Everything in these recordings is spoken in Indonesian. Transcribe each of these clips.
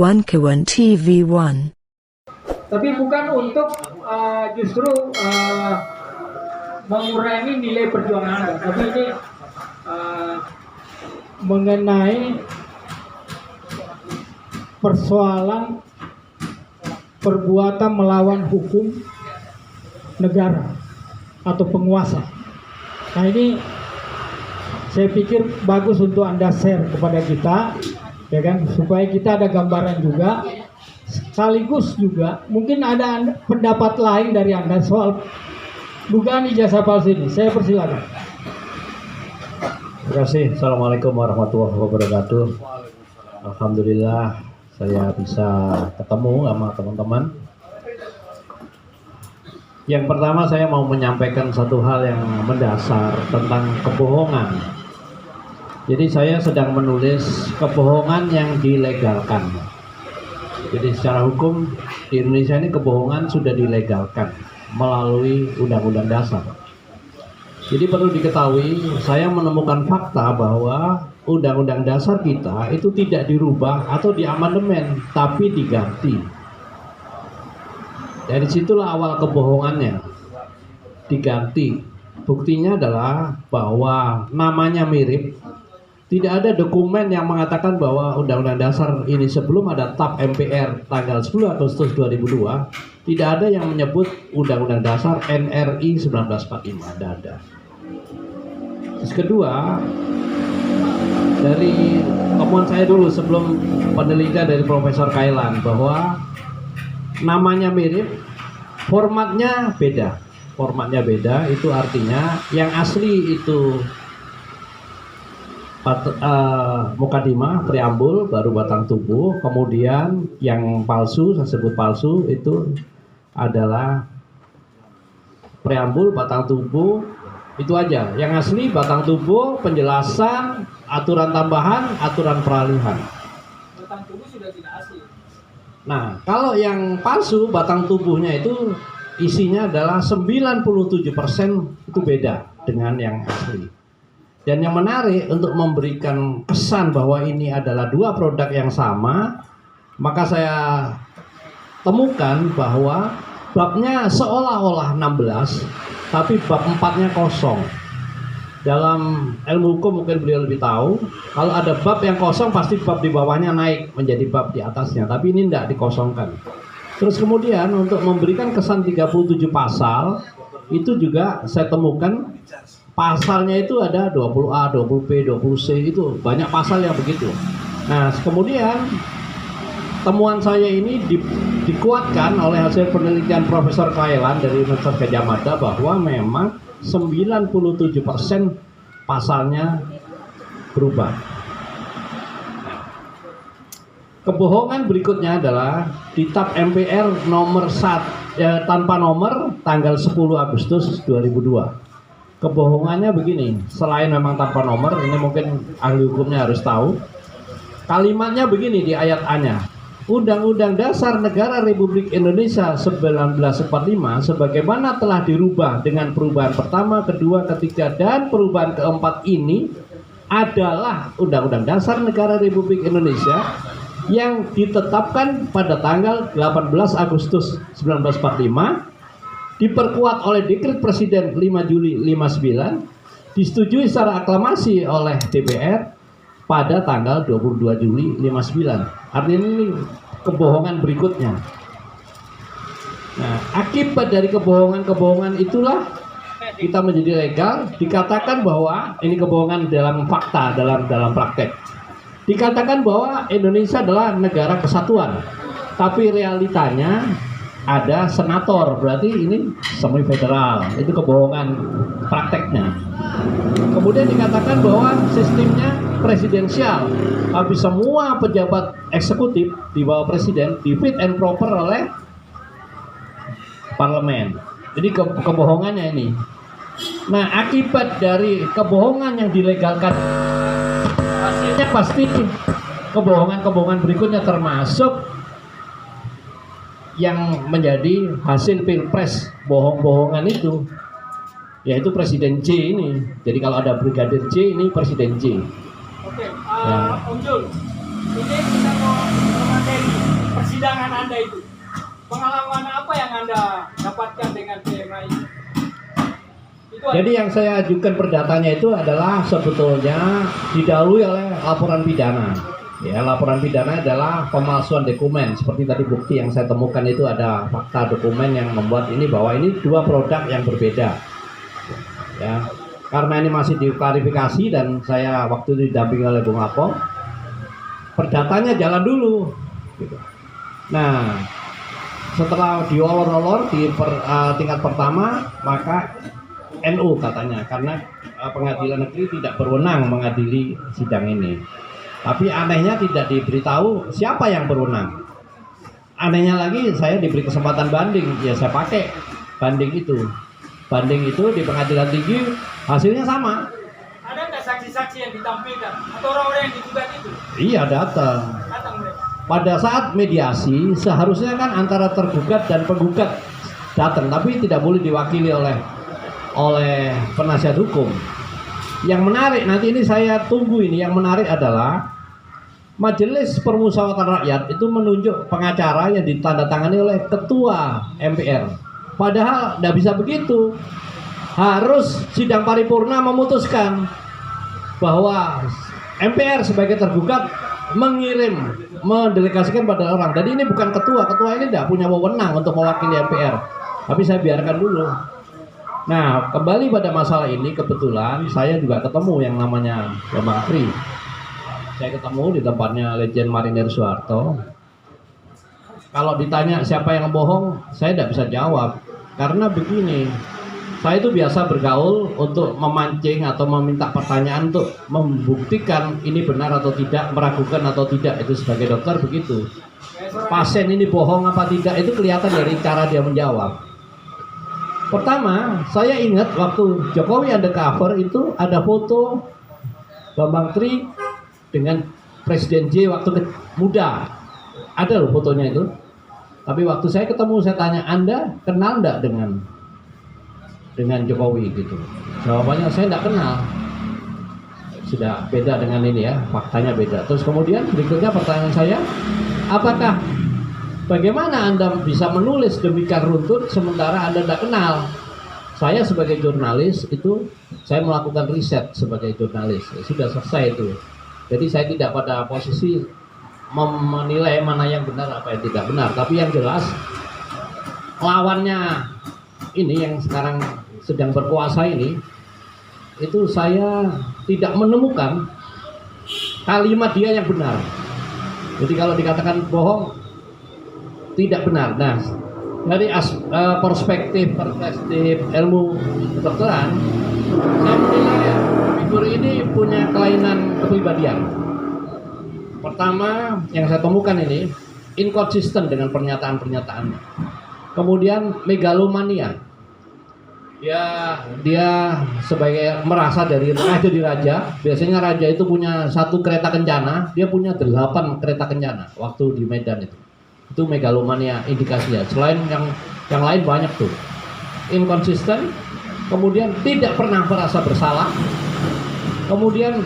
One TV1. Tapi bukan untuk justru mengurangi nilai perjuangan Anda, tapi ini mengenai persoalan perbuatan melawan hukum negara atau penguasa. Nah, ini saya pikir bagus untuk Anda share kepada kita, ya kan, supaya kita ada gambaran juga. Sekaligus juga mungkin ada pendapat lain dari Anda soal dugaan ijazah palsu ini. Saya persilakan. Terima kasih. Assalamualaikum warahmatullahi wabarakatuh. Alhamdulillah saya bisa ketemu sama teman-teman. Yang pertama saya mau menyampaikan satu hal yang mendasar tentang kebohongan. Jadi saya sedang menulis kebohongan yang dilegalkan. Jadi secara hukum di Indonesia ini kebohongan sudah dilegalkan melalui Undang-Undang Dasar. Jadi perlu diketahui, saya menemukan fakta bahwa Undang-Undang Dasar kita itu tidak dirubah atau diamandemen, tapi diganti. Dari situlah awal kebohongannya, diganti. Buktinya adalah bahwa namanya mirip. Tidak ada dokumen yang mengatakan bahwa Undang-Undang Dasar ini sebelum ada TAP MPR tanggal 10 Agustus 2002, tidak ada yang menyebut Undang-Undang Dasar NRI 1945, tidak ada. Terus kedua, dari temuan saya dulu sebelum penelitian dari Profesor Kailan bahwa namanya mirip, formatnya beda. Formatnya beda, itu artinya yang asli itu mukadimah, preambul, baru batang tubuh. Kemudian yang palsu, saya sebut palsu, itu adalah preambul, batang tubuh, itu aja. Yang asli batang tubuh, penjelasan, aturan tambahan, aturan peralihan. Batang tubuh sudah tidak asli. Nah, kalau yang palsu, batang tubuhnya itu isinya adalah 97% itu beda dengan yang asli. Dan yang menarik untuk memberikan kesan bahwa ini adalah dua produk yang sama, maka saya temukan bahwa babnya seolah-olah 16, tapi bab 4-nya kosong. Dalam ilmu hukum mungkin beliau lebih tahu, kalau ada bab yang kosong pasti bab di bawahnya naik menjadi bab di atasnya, tapi ini tidak dikosongkan. Terus kemudian untuk memberikan kesan 37 pasal, itu juga saya temukan pasalnya itu ada 20A, 20B, 20C, itu banyak pasal yang begitu. Nah, kemudian temuan saya ini dikuatkan oleh hasil penelitian Profesor Kailan dari Universitas Gadjah Mada bahwa memang 97% pasalnya berubah. Kebohongan berikutnya adalah di TAP MPR nomor 1 tanpa nomor tanggal 10 Agustus 2002. Kebohongannya begini, selain memang tanpa nomor, ini mungkin ahli hukumnya harus tahu. Kalimatnya begini di ayat A-nya. Undang-Undang Dasar Negara Republik Indonesia 1945 sebagaimana telah dirubah dengan perubahan pertama, kedua, ketiga, dan perubahan keempat ini adalah Undang-Undang Dasar Negara Republik Indonesia yang ditetapkan pada tanggal 18 Agustus 1945, diperkuat oleh Dekret Presiden 5 Juli 59, disetujui secara aklamasi oleh DPR pada tanggal 22 Juli 59. Artinya ini kebohongan berikutnya. Nah, akibat dari kebohongan-kebohongan itulah kita menjadi legal. Dikatakan bahwa ini kebohongan dalam fakta, dalam praktek. Dikatakan bahwa Indonesia adalah negara kesatuan, tapi realitanya ada senator, berarti ini semi federal. Itu kebohongan prakteknya. Kemudian dikatakan bahwa sistemnya presidensial, tapi semua pejabat eksekutif di bawah presiden di fit and proper oleh parlemen. Jadi kebohongannya ini. Nah, akibat dari kebohongan yang dilegalkan, hasilnya pasti kebohongan-kebohongan berikutnya, termasuk yang menjadi hasil pilpres bohong-bohongan itu, yaitu Presiden J ini. Jadi kalau ada Brigadir J, ini Presiden J. Oke, Om Jul, ini kita mau ke materi. pengalaman Anda itu. Pengalaman apa yang Anda dapatkan dengan PMA ini? Jadi yang saya ajukan perdatanya itu adalah sebetulnya didahului oleh laporan pidana. Ya, laporan pidana adalah pemalsuan dokumen. Seperti tadi bukti yang saya temukan itu ada fakta dokumen yang membuat ini bahwa ini dua produk yang berbeda. Ya, karena ini masih diklarifikasi dan saya waktu itu didampingi oleh Bung Apong, perdatanya jalan dulu. Gitu. Nah, setelah diolor-olor di tingkat pertama, maka NU katanya karena pengadilan negeri tidak berwenang mengadili sidang ini. Tapi anehnya tidak diberitahu siapa yang berwenang. Anehnya lagi saya diberi kesempatan banding, ya saya pakai banding itu. Banding itu di pengadilan tinggi hasilnya sama. Ada nggak saksi-saksi yang ditampilkan atau orang-orang yang digugat itu? Iya datang. Datang mereka. Pada saat mediasi seharusnya kan antara tergugat dan penggugat datang, tapi tidak boleh diwakili oleh penasihat hukum. Yang menarik nanti ini saya tunggu ini, yang menarik adalah Majelis Permusyawaratan Rakyat itu menunjuk pengacara yang ditandatangani oleh Ketua MPR. Padahal tidak bisa begitu. Harus sidang paripurna memutuskan bahwa MPR sebagai tergugat mendelegasikan pada orang. Jadi ini bukan ketua ini tidak punya wewenang untuk mewakili MPR. Tapi saya biarkan dulu. Nah, kembali pada masalah ini, kebetulan saya juga ketemu yang namanya Bambang Tri. Saya ketemu di tempatnya Legend Marinir Soeharto. Kalau ditanya siapa yang bohong, saya tidak bisa jawab. Karena begini, saya itu biasa bergaul untuk memancing atau meminta pertanyaan untuk membuktikan ini benar atau tidak, meragukan atau tidak. Itu sebagai dokter begitu. Pasien ini bohong apa tidak, itu kelihatan dari cara dia menjawab. Pertama, saya ingat waktu Jokowi undercover itu ada foto Bambang Tri dengan Presiden J waktu muda. Ada loh fotonya itu. Tapi waktu saya ketemu, saya tanya, Anda kenal enggak dengan Jokowi gitu. Jawabannya saya enggak kenal. Sudah beda dengan ini ya, faktanya beda. Terus kemudian berikutnya pertanyaan saya, bagaimana Anda bisa menulis demikian runtut sementara Anda tidak kenal? Saya sebagai jurnalis itu, saya melakukan riset sebagai jurnalis. Ya, sudah selesai itu. Jadi saya tidak pada posisi menilai mana yang benar apa yang tidak benar. Tapi yang jelas, lawannya ini yang sekarang sedang berkuasa ini, itu saya tidak menemukan kalimat dia yang benar. Jadi kalau dikatakan bohong, tidak benar. Nah, dari perspektif ilmu kedokteran, saya menilai figur ini punya kelainan kepribadian. Pertama, yang saya temukan ini inkonsisten dengan pernyataan-pernyataannya. Kemudian megalomania. Dia sebagai merasa dari raja. Biasanya raja itu punya 1 kereta kencana, dia punya 8 kereta kencana waktu di Medan itu. Itu megalomania indikasinya. Selain yang lain banyak tuh. Inkonsisten, kemudian tidak pernah merasa bersalah. Kemudian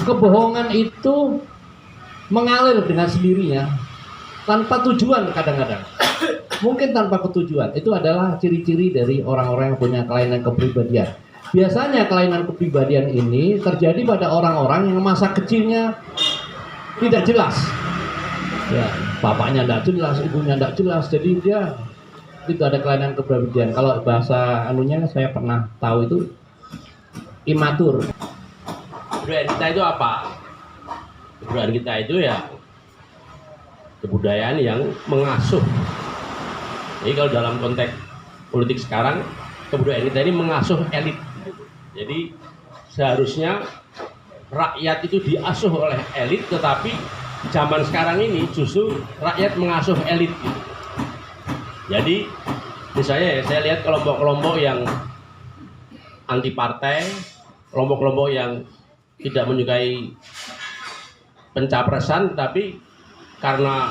kebohongan itu mengalir dengan sendirinya tanpa tujuan kadang-kadang. Mungkin tanpa ketujuan. Itu adalah ciri-ciri dari orang-orang yang punya kelainan kepribadian. Biasanya kelainan kepribadian ini terjadi pada orang-orang yang masa kecilnya tidak jelas. Ya, bapaknya tidak jelas, ibunya tidak jelas, jadi dia itu ada kelainan kepribadian. Kalau bahasa anunya saya pernah tahu itu imatur. Kebudayaan kita itu apa? Kebudayaan kita itu ya kebudayaan yang mengasuh. Jadi kalau dalam konteks politik sekarang, kebudayaan kita ini mengasuh elit. Jadi seharusnya rakyat itu diasuh oleh elit, tetapi zaman sekarang ini justru rakyat mengasuh elit gitu. Jadi misalnya saya lihat kelompok-kelompok yang anti partai, kelompok-kelompok yang tidak menyukai pencapresan, tapi karena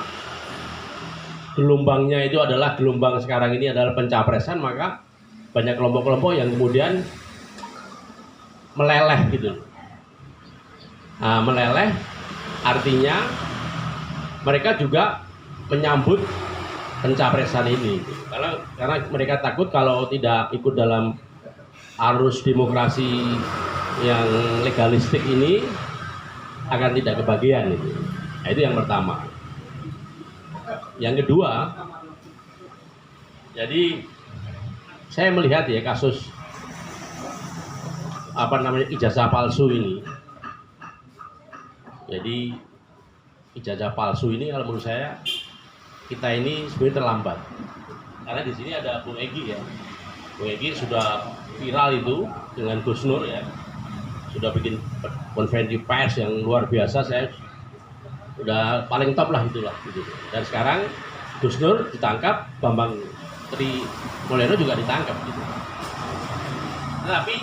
gelombangnya itu adalah gelombang sekarang ini adalah pencapresan, maka banyak kelompok-kelompok yang kemudian meleleh gitu. Nah, meleleh artinya mereka juga menyambut pencapresan ini. Karena mereka takut kalau tidak ikut dalam arus demokrasi yang legalistik ini akan tidak kebagian itu. Nah, itu yang pertama. Yang kedua, jadi saya melihat ya kasus ijazah palsu ini. Jadi ijazah palsu ini kalau menurut saya kita ini sebenarnya terlambat. Karena di sini ada Bung Egy ya. Bung Egy sudah viral itu dengan Gus Nur ya. Sudah bikin konferensi pers yang luar biasa, saya udah paling top lah itulah gitu. Dan sekarang Gus Nur ditangkap, Bambang Tri Mulyono juga ditangkap gitu. Tapi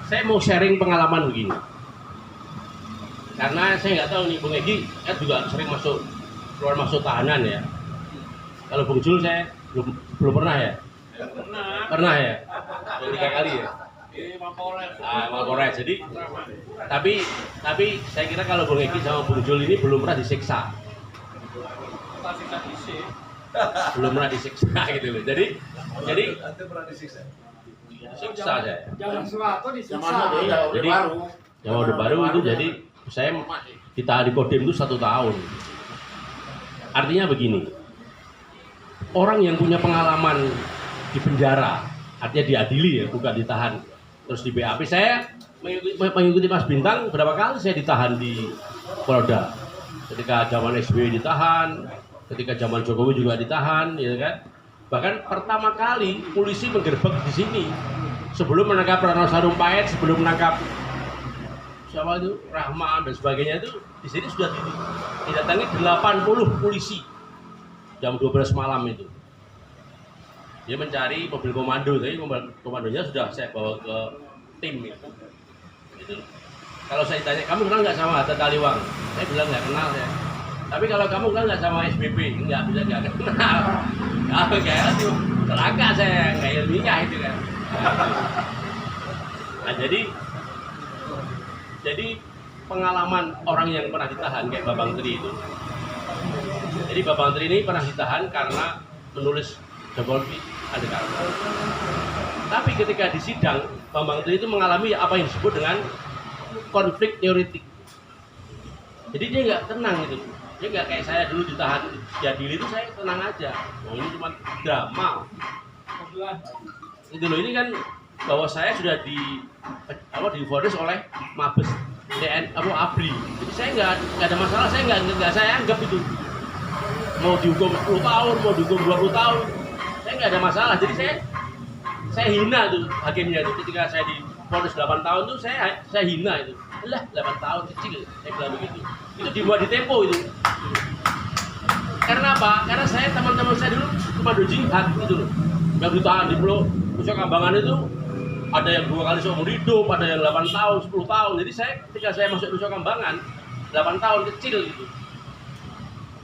saya mau sharing pengalaman begini. Karena saya nggak tahu nih Bung Egy kan juga sering keluar masuk tahanan ya. Kalau Bung Jul saya belum pernah ya. Pernah ya. 3 kali ya. Mapolres. Jadi tapi saya kira kalau Bung Egy sama Bung Jul ini belum pernah disiksa. Belum pernah disiksa gitu loh. Jadi siksa saya. Jangan sesuatu disiksa. Jadi yang Orde Baru itu jadi saya ditahan di Kodim itu 1 tahun. Artinya begini, orang yang punya pengalaman di penjara, artinya diadili ya, bukan ditahan terus di BAP. Saya mengikuti Mas Bintang berapa kali saya ditahan di Polda. Ketika zaman SBY ditahan, ketika zaman Jokowi juga ditahan, ya kan. Bahkan pertama kali polisi menggerbek di sini sebelum menangkap Ratna Sarumpait, sebelum menangkap siapa itu Rahman dan sebagainya, itu di sini sudah didatangi 80 polisi jam 12 malam itu. Dia mencari mobil komando, tapi komandonya sudah saya bawa ke tim itu. Gitu. Kalau saya tanya, kamu kenal nggak sama Hatta Taliwang? Saya bilang nggak kenal ya. Tapi kalau kamu kenal nggak sama SBP? Nggak kenal. Kalau kayak itu celaka saya, nggak ilmiah itu kan. Nah jadi pengalaman orang yang pernah ditahan kayak Bambang Tri itu. Jadi Bambang Tri ini pernah ditahan karena menulis double undercover. Tapi ketika di sidang, Bambang Tri itu mengalami apa yang disebut dengan konflik teoretik. Jadi dia nggak tenang gitu. Dia nggak kayak saya dulu ditahan diadili itu saya tenang aja. Oh ini cuma drama. Itu loh, ini kan bahwa saya sudah difonis oleh Mabes ABRI. Jadi saya nggak ada masalah, saya anggap itu mau dihukum 10 tahun, mau dihukum 20 tahun, saya nggak ada masalah. Jadi saya hina tuh hakimnya itu ketika saya difonis 8 tahun tuh saya hina itu. Lah 8 tahun kecil, saya bilang begitu. Itu dibuat di Tempo itu. Karena apa? Karena saya teman-teman saya dulu komando jihad gitu loh. Yang ditahan di Pulau Nusa Kambangan itu ada yang 2 kali seumur hidup, ada yang 8 tahun, 10 tahun. Jadi ketika saya masuk Nusa Kambangan 8 tahun kecil gitu.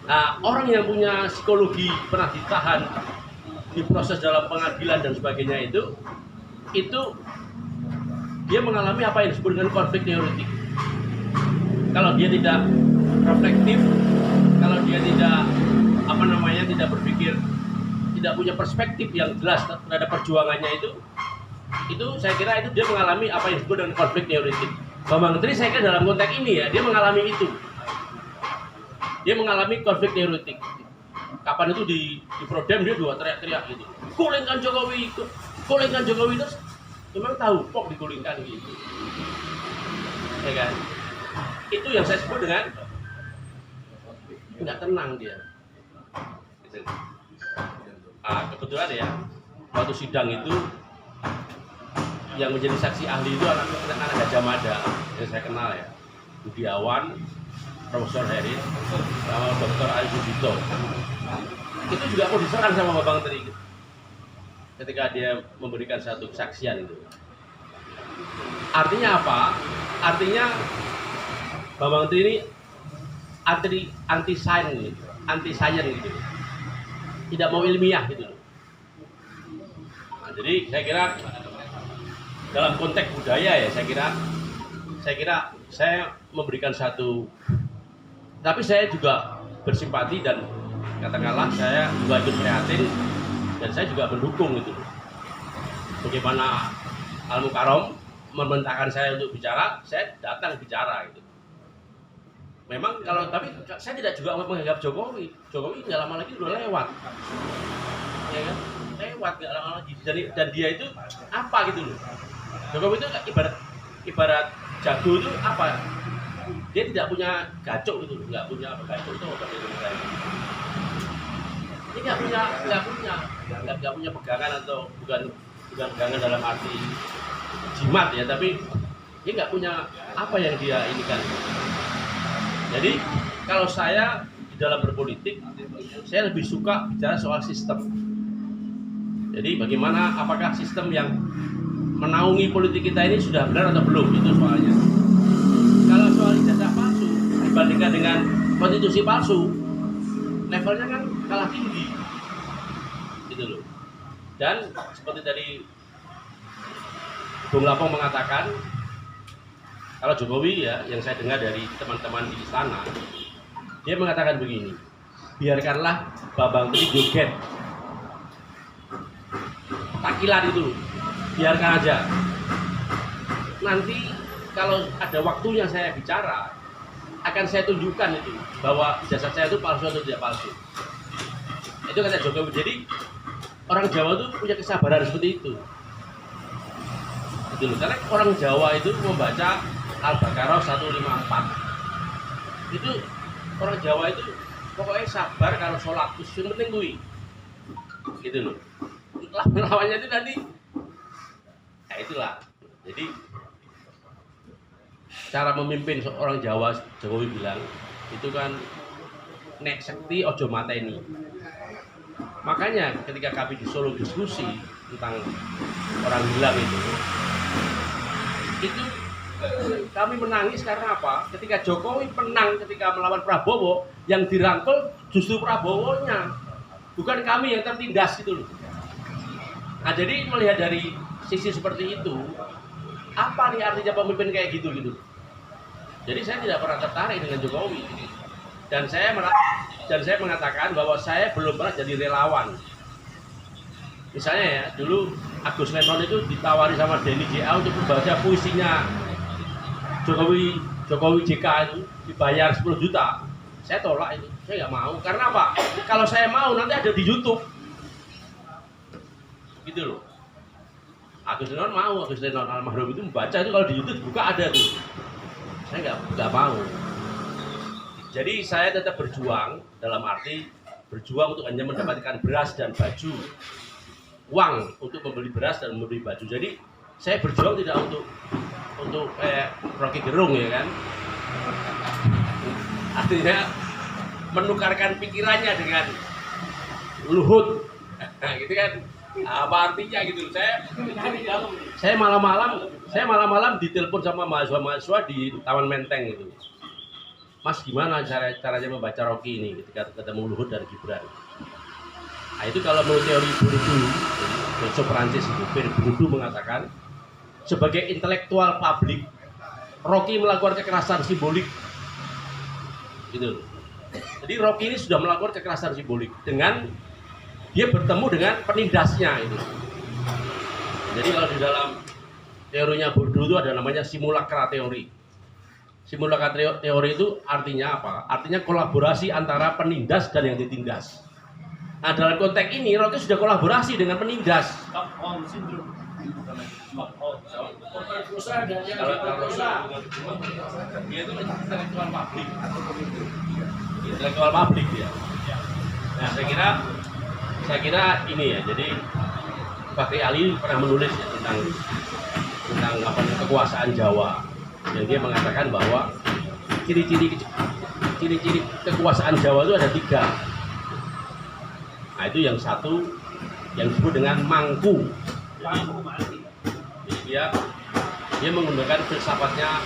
Nah, orang yang punya psikologi pernah ditahan, diproses dalam pengadilan dan sebagainya itu dia mengalami apa yang disebut dengan konflik teoretik. Kalau dia tidak reflektif, kalau dia tidak berpikir, tidak punya perspektif yang jelas terhadap perjuangannya itu saya kira itu dia mengalami apa yang disebut dengan konflik teoretik. Bambang Tri saya kira dalam konteks ini ya, dia mengalami itu. Dia mengalami konflik teoretik. Kapan itu di Prodem dia juga teriak-teriak gitu. Gulingkan Jokowi, terus memang tahu kok digulingkan gitu. Ya kan? Itu yang saya sebut dengan nggak tenang dia. Gitu. Kebetulan ya, waktu sidang itu yang menjadi saksi ahli itu anak Gajah Mada yang saya kenal ya, Budiawan, Profesor Heri, sama Dr. Ali Sudito. Itu juga mau diserang sama Bambang Tri ketika dia memberikan satu kesaksian itu. Artinya apa? Artinya Bambang Tri ini anti sains gitu. Tidak mau ilmiah gitu. Nah, jadi saya kira dalam konteks budaya ya, saya kira saya memberikan satu, tapi saya juga bersimpati dan katakanlah saya juga ikut prihatin dan saya juga mendukung itu. Bagaimana Al Mukarrom memerintahkan saya untuk bicara, saya datang bicara gitu. Memang kalau tapi saya tidak juga menganggap Jokowi nggak lama lagi udah lewat, ya kan? Lewat nggak lama lagi. Dan dia itu apa gitu loh? Jokowi itu ibarat jago itu apa? Dia tidak punya gacok gitu, nggak punya apa gacok itu apa Indonesia ini? Ini nggak punya pegangan atau bukan pegangan dalam arti jimat ya, tapi dia nggak punya apa yang dia ini kan. Jadi kalau saya di dalam berpolitik, saya lebih suka bicara soal sistem. Jadi bagaimana, apakah sistem yang menaungi politik kita ini sudah benar atau belum, itu soalnya. Kalau soal ijazah palsu dibandingkan dengan konstitusi palsu, levelnya kan kalah tinggi, gitu loh. Dan seperti tadi Bung Lapong mengatakan, kalau Jokowi ya, yang saya dengar dari teman-teman di istana, dia mengatakan begini, biarkanlah Bambang Tri joget, takilan itu, biarkan aja. Nanti kalau ada waktunya saya bicara, akan saya tunjukkan itu bahwa ijazah saya itu palsu atau tidak palsu. Itu kata Jokowi. Jadi orang Jawa itu punya kesabaran seperti itu. Itu loh. Karena orang Jawa itu membaca Al-Baqarah 154. Itu orang Jawa itu pokoknya sabar kalau sholat, yang penting gue. Gitu loh. Lawannya itu nanti, ya itulah. Jadi cara memimpin seorang Jawa, Jokowi bilang, itu kan nek sekti ojo mateni. Makanya ketika kami di Solo diskusi tentang orang hilang itu kami menangis karena apa? Ketika Jokowi menang ketika melawan Prabowo, yang dirangkul justru Prabowo-nya, bukan kami yang tertindas gitu loh. Nah jadi melihat dari sisi seperti itu, apa nih artinya pemimpin kayak gitu gitu? Jadi saya tidak pernah tertarik dengan Jokowi, dan saya mengatakan bahwa saya belum pernah jadi relawan. Misalnya ya, dulu Agus Lennon itu ditawari sama Denny J.A. untuk membaca puisinya Jokowi JK itu, dibayar 10 juta. Saya tolak itu, saya nggak mau. Karena apa? Kalau saya mau nanti ada di YouTube, gitu loh. Agus Lennon mau, Agus Lennon almarhum itu membaca itu, kalau di YouTube buka ada tuh. Saya nggak mau. Jadi saya tetap berjuang, dalam arti berjuang untuk hanya mendapatkan beras dan baju, uang untuk membeli beras dan membeli baju. Jadi saya berjuang tidak untuk kayak Rocky Gerung ya kan. Artinya menukarkan pikirannya dengan Luhut, nah, gitu kan. Apa artinya gitu? Saya malam-malam ditelepon sama mahasiswa di Taman Menteng itu. Mas, gimana caranya membaca Rocky ini ketika ketemu Luhut dan Gibran? Nah itu kalau menurut teori Bourdieu, filsuf Prancis itu, Bourdieu mengatakan sebagai intelektual publik, Rocky melakukan kekerasan simbolik, gitu. Jadi Rocky ini sudah melakukan kekerasan simbolik dengan dia bertemu dengan penindasnya itu. Jadi kalau di dalam teorinya Bourdieu itu ada namanya simulacra teori. Simulacra teori itu artinya apa? Artinya kolaborasi antara penindas dan yang ditindas. Nah dalam konteks ini Rocky sudah kolaborasi dengan penindas. Stockholm syndrome. Dia itu intelektual publik dia. Nah saya kira ini ya. Jadi Fakri Ali pernah menulis ya, tentang apa kekuasaan Jawa. Dan dia mengatakan bahwa ciri-ciri kekuasaan Jawa itu ada 3. Nah itu yang satu yang disebut dengan mangku. Jadi dia menggunakan filsafatnya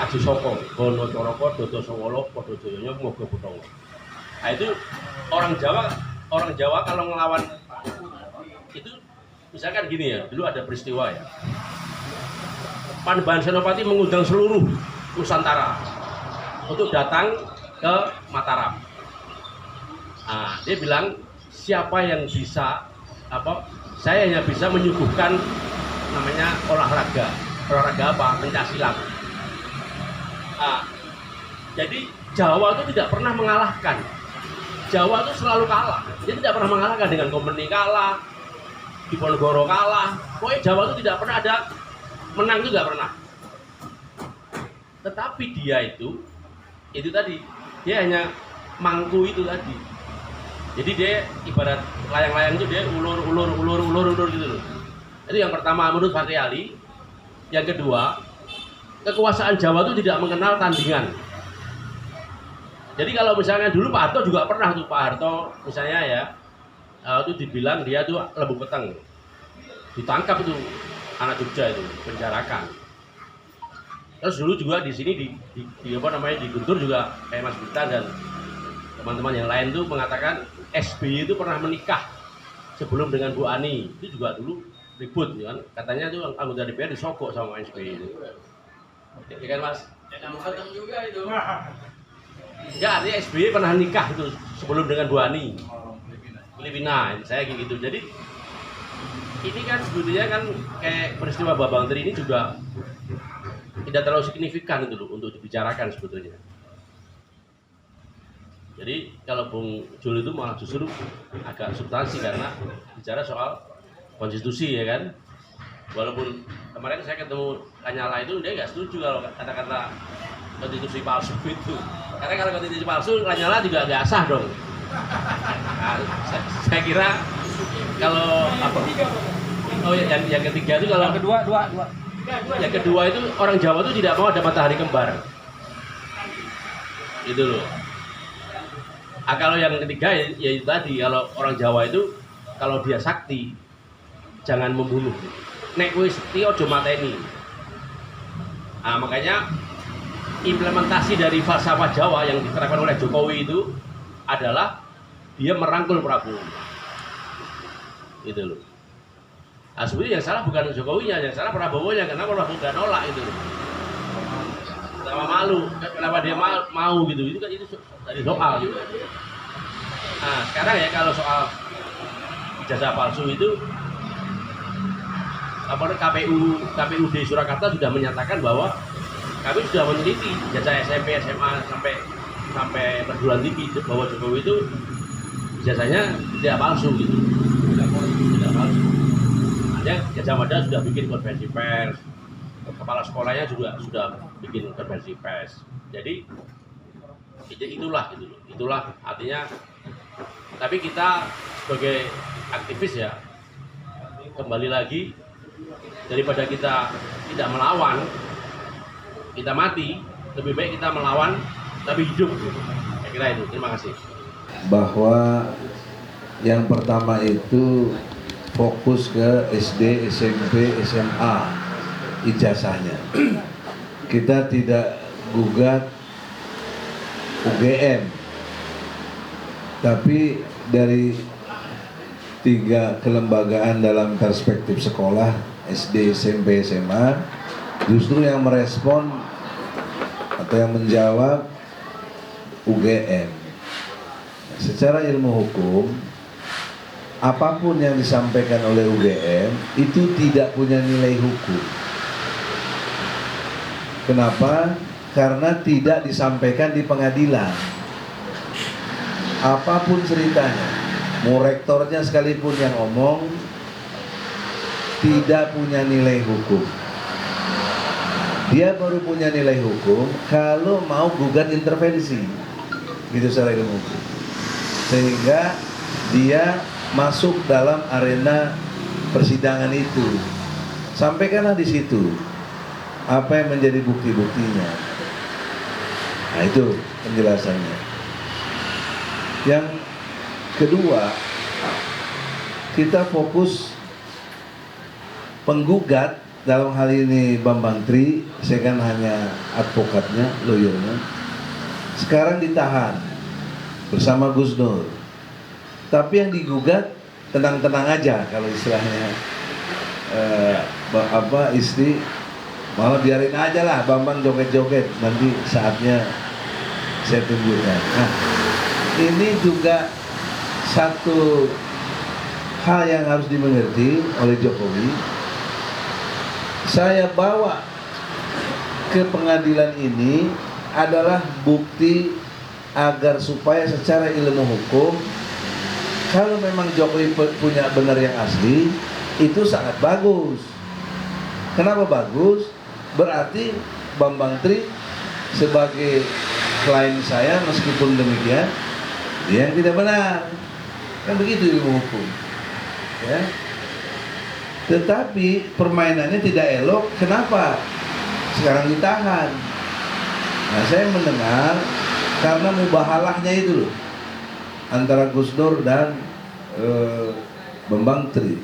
Aji Soko, Bono Coroko, Dodo Sowolo, Podo Joyonya, Mogo Butongo. Nah itu orang Jawa kalau ngelawan itu misalkan gini ya, dulu ada peristiwa ya. Panembahan Senopati mengundang seluruh Nusantara untuk datang ke Mataram. Dia bilang siapa yang bisa saya hanya bisa menyuguhkan namanya olahraga apa? Pencaksilat. Jadi Jawa itu tidak pernah mengalahkan. Jawa itu selalu kalah. Dia tidak pernah mengalahkan dengan Kompeni kalah, Diponegoro kalah. Pokoknya Jawa itu tidak pernah ada menang, itu tidak pernah. Tetapi dia itu tadi, dia hanya mangku itu tadi. Jadi dia ibarat layang-layang itu dia ulur gitu loh. Itu yang pertama menurut Fakri Ali. Yang kedua, kekuasaan Jawa itu tidak mengenal tandingan. Jadi kalau misalnya dulu Pak Harto juga pernah tuh, Pak Harto misalnya ya, itu dibilang dia tuh lembu peteng. Ditangkap itu anak Jogja itu, penjarakan. Terus dulu juga di sini di Guntur juga kayak Mas Bita dan teman-teman yang lain tuh mengatakan SBY itu pernah menikah sebelum dengan Bu Ani. Itu juga dulu ribut ya kan. Katanya tuh anggota DPR disogok sama SBY itu. Ya kan Mas? Ya juga itu. Enggak, artinya SBY pernah nikah itu sebelum dengan Bu Ani. Filipina, saya kayak gitu. Jadi ini kan sebetulnya kan kayak peristiwa Babang Tri ini juga tidak terlalu signifikan itu loh untuk dibicarakan sebetulnya. Jadi kalau Bung Jul itu malah justru agak substansi karena bicara soal konstitusi ya kan. Walaupun kemarin saya ketemu Lanyala itu dia nggak setuju kalau kata-kata konstitusi palsu itu. Karena kalau konstitusi palsu Lanyala juga nggak sah dong. Nah, saya kira kalau yang ketiga itu kalau yang kedua itu orang Jawa itu tidak mau ada matahari kembar. Itu loh. Kalau yang ketiga ya itu tadi, kalau orang Jawa itu kalau dia sakti jangan membunuh. Nek kowe sakti aja mateni. Makanya implementasi dari falsafah Jawa yang diterapkan oleh Jokowi itu adalah dia merangkul Prabowo. Itu loh. Sebenarnya yang salah bukan Jokowinya, yang salah Prabowo-nya. Kenapa Prabowo nggak nolak itu? Sama malu, kenapa dia mau gitu? Itu kan itu dari soal gitu. Nah sekarang ya kalau soal ijazah palsu itu, KPUD Surakarta sudah menyatakan bahwa kami sudah meneliti ijazah SMP, SMA sampai perguruan tinggi bahwa Jokowi itu ijazahnya tidak palsu gitu, tidak palsu. Gajah Mada sudah bikin konferensi pers, kepala sekolahnya juga sudah bikin konferensi pers. Jadi itulah artinya. Tapi kita sebagai aktivis ya, kembali lagi, daripada kita tidak melawan, kita mati, lebih baik kita melawan tapi hidup. Saya kira itu. Terima kasih. Bahwa yang pertama itu fokus ke SD, SMP, SMA ijazahnya. Kita tidak gugat UGM, tapi dari 3 kelembagaan dalam perspektif sekolah SD, SMP, SMA, justru yang merespon atau yang menjawab UGM. Secara ilmu hukum, apapun yang disampaikan oleh UGM itu tidak punya nilai hukum. Kenapa? Karena tidak disampaikan di pengadilan. Apapun ceritanya, mau rektornya sekalipun yang ngomong, tidak punya nilai hukum. Dia baru punya nilai hukum kalau mau gugat intervensi, gitu secara ilmu hukum. Sehingga dia masuk dalam arena persidangan itu. Sampaikanlah di situ apa yang menjadi bukti-buktinya. Nah itu penjelasannya. Yang kedua, kita fokus penggugat, dalam hal ini Bambang Tri, saya kan hanya advokatnya, lawyernya. Sekarang ditahan bersama Gus Dur. Tapi yang digugat tenang-tenang aja, kalau istilahnya istri malah biarin aja lah Bambang joget-joget, nanti saatnya saya tunjukkan. Nah, ini juga satu hal yang harus dimengerti oleh Jokowi. Saya bawa ke pengadilan ini adalah bukti agar supaya secara ilmu hukum, kalau memang Jokowi punya benar yang asli, itu sangat bagus. Kenapa bagus? Berarti Bambang Tri sebagai klien saya, meskipun demikian dia yang tidak benar. Kan begitu ilmu hukum, ya. Tetapi permainannya tidak elok. Kenapa sekarang ditahan? Nah, saya mendengar karena mubahalahnya itu loh, antara Gus Dur dan Bambang Tri,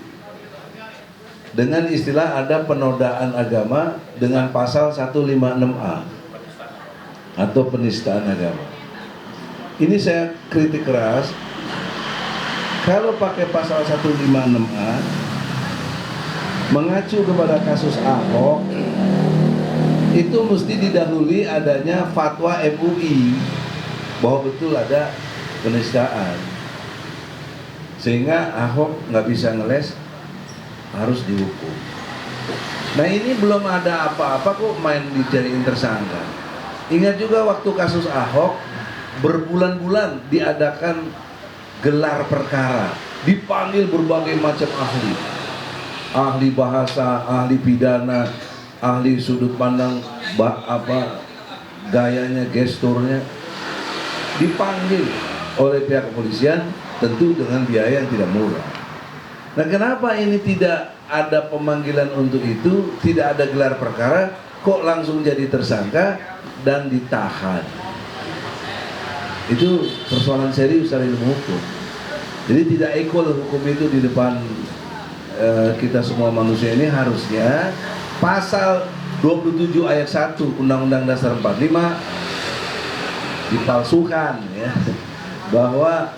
dengan istilah ada penodaan agama dengan pasal 156A atau penistaan agama. Ini saya kritik keras. Kalau pakai pasal 156A mengacu kepada kasus Ahok, itu mesti didahului adanya fatwa MUI bahwa betul ada penistaan, sehingga Ahok nggak bisa ngeles, harus dihukum. Nah, ini belum ada apa-apa kok main dijadiin tersangka. Ingat juga waktu kasus Ahok, berbulan-bulan diadakan gelar perkara, dipanggil berbagai macam ahli bahasa, ahli pidana, ahli sudut pandang gayanya, gesturnya, dipanggil oleh pihak kepolisian, tentu dengan biaya yang tidak murah. Nah, kenapa ini tidak ada pemanggilan untuk itu, tidak ada gelar perkara, kok langsung jadi tersangka dan ditahan? Itu persoalan serius dari ilmu hukum. Jadi tidak equal hukum itu di depan kita semua manusia ini. Harusnya pasal 27 ayat 1 Undang-Undang Dasar 45 dipalsukan, ya, bahwa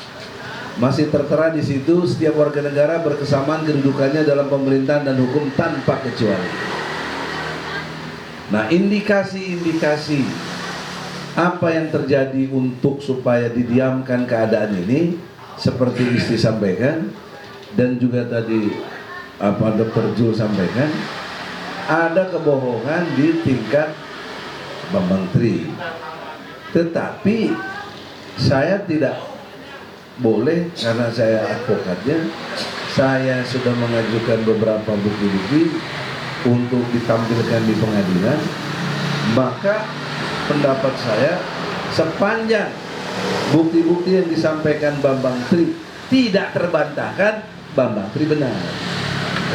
masih tertera di situ setiap warga negara berkesamaan kedudukannya dalam pemerintahan dan hukum tanpa kecuali. Nah, indikasi-indikasi apa yang terjadi untuk supaya didiamkan keadaan ini, seperti Isti sampaikan dan juga tadi Dr. Jul sampaikan, ada kebohongan di tingkat Bambang Tri. Tetapi saya tidak boleh, karena saya advokatnya, saya sudah mengajukan beberapa bukti-bukti untuk ditampilkan di pengadilan. Maka pendapat saya, sepanjang bukti-bukti yang disampaikan Bambang Tri tidak terbantahkan, Bambang Tri benar.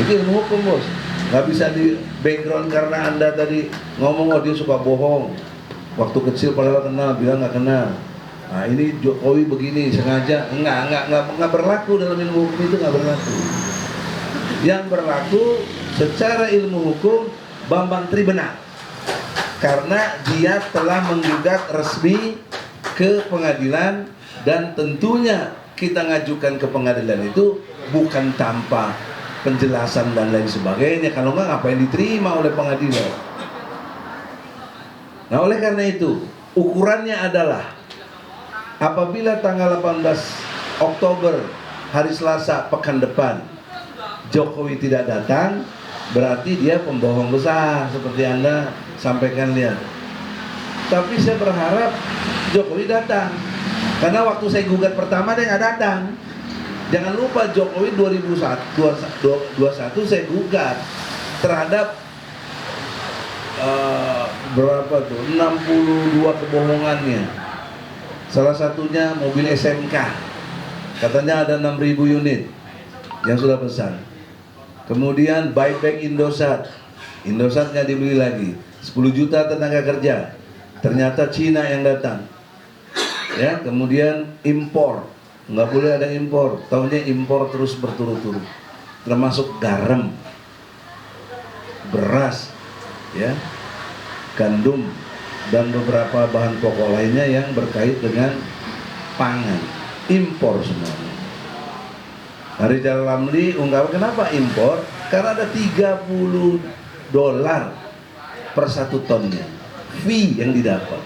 Itu ilmu hukum, bos. Gak bisa di background karena Anda tadi ngomong, oh dia suka bohong, waktu kecil padahal kenal, bilang gak kenal. Nah, ini Jokowi begini sengaja. Enggak berlaku dalam ilmu hukum, itu nggak berlaku. Yang berlaku secara ilmu hukum, Bambang Tri benar karena dia telah menggugat resmi ke pengadilan, dan tentunya kita ngajukan ke pengadilan itu bukan tanpa penjelasan dan lain sebagainya. Kalau nggak, ngapain diterima oleh pengadilan? Nah, oleh karena itu ukurannya adalah apabila tanggal 18 Oktober hari Selasa pekan depan Jokowi tidak datang, berarti dia pembohong besar seperti Anda sampaikan, lihat. Tapi saya berharap Jokowi datang, karena waktu saya gugat pertama dia nggak datang. Jangan lupa Jokowi 2021 saya gugat terhadap berapa tuh 62 kebohongannya. Salah satunya mobil SMK, katanya ada 6.000 unit yang sudah pesan. Kemudian buyback Indosat, Indosat nggak dibeli lagi. 10 juta tenaga kerja, ternyata Cina yang datang. Ya, kemudian impor, nggak boleh ada impor. Tahunya impor terus berturut-turut, termasuk garam, beras, ya, gandum, dan beberapa bahan pokok lainnya yang berkait dengan pangan, impor semuanya. Hari Ramli ungkap kenapa impor? Karena ada $30 per 1 tonnya fee yang didapat.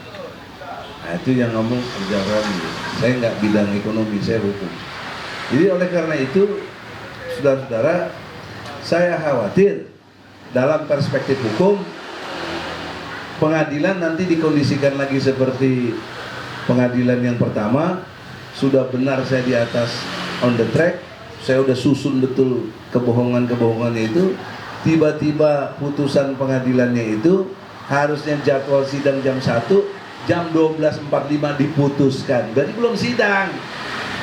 Nah, itu yang ngomong Rizal Ramli. Saya nggak bidang ekonomi, saya hukum. Jadi oleh karena itu, saudara-saudara, saya khawatir dalam perspektif hukum, pengadilan nanti dikondisikan lagi seperti pengadilan yang pertama. Sudah benar saya di atas on the track, saya udah susun betul kebohongan-kebohongannya itu, tiba-tiba putusan pengadilannya itu harusnya jadwal sidang jam 1, jam 12.45 diputuskan. Berarti belum sidang,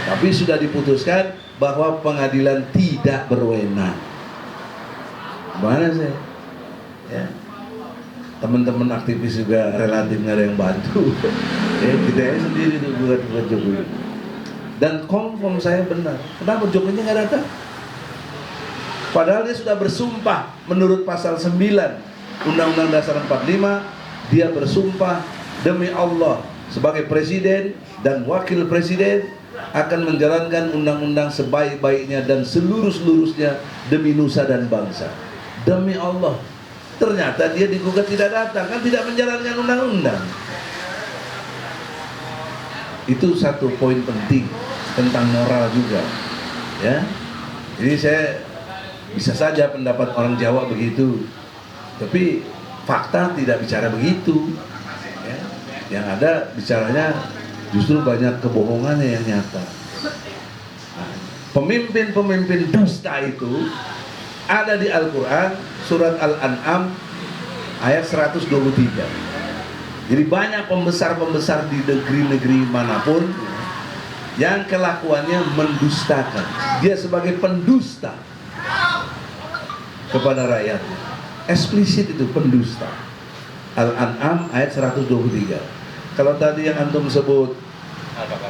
tapi sudah diputuskan bahwa pengadilan tidak berwenang. Mana saya? Ya. Teman-teman aktivis juga relatif nggak ada yang bantu. Kita sendiri tuh buat Jokowi. Dan confirm saya benar. Kenapa Jokowi nggak datang? Padahal dia sudah bersumpah menurut pasal 9 Undang-Undang Dasar 45, dia bersumpah demi Allah sebagai presiden dan wakil presiden akan menjalankan undang-undang sebaik-baiknya dan seluruh-seluruhnya demi nusa dan bangsa. Demi Allah. Ternyata dia digugat tidak datang, kan tidak menjalankan undang-undang. Itu satu poin penting tentang moral juga, ya. Jadi saya bisa saja pendapat orang Jawa begitu, tapi fakta tidak bicara begitu, ya. Yang ada bicaranya justru banyak kebohongannya yang nyata. Nah, pemimpin-pemimpin dusta itu ada di Al-Quran, surat Al-An'am ayat 123. Jadi banyak pembesar-pembesar di negeri-negeri manapun yang kelakuannya mendustakan. Dia sebagai pendusta kepada rakyatnya. Eksplisit itu pendusta. Al-An'am ayat 123. Kalau tadi yang antum sebut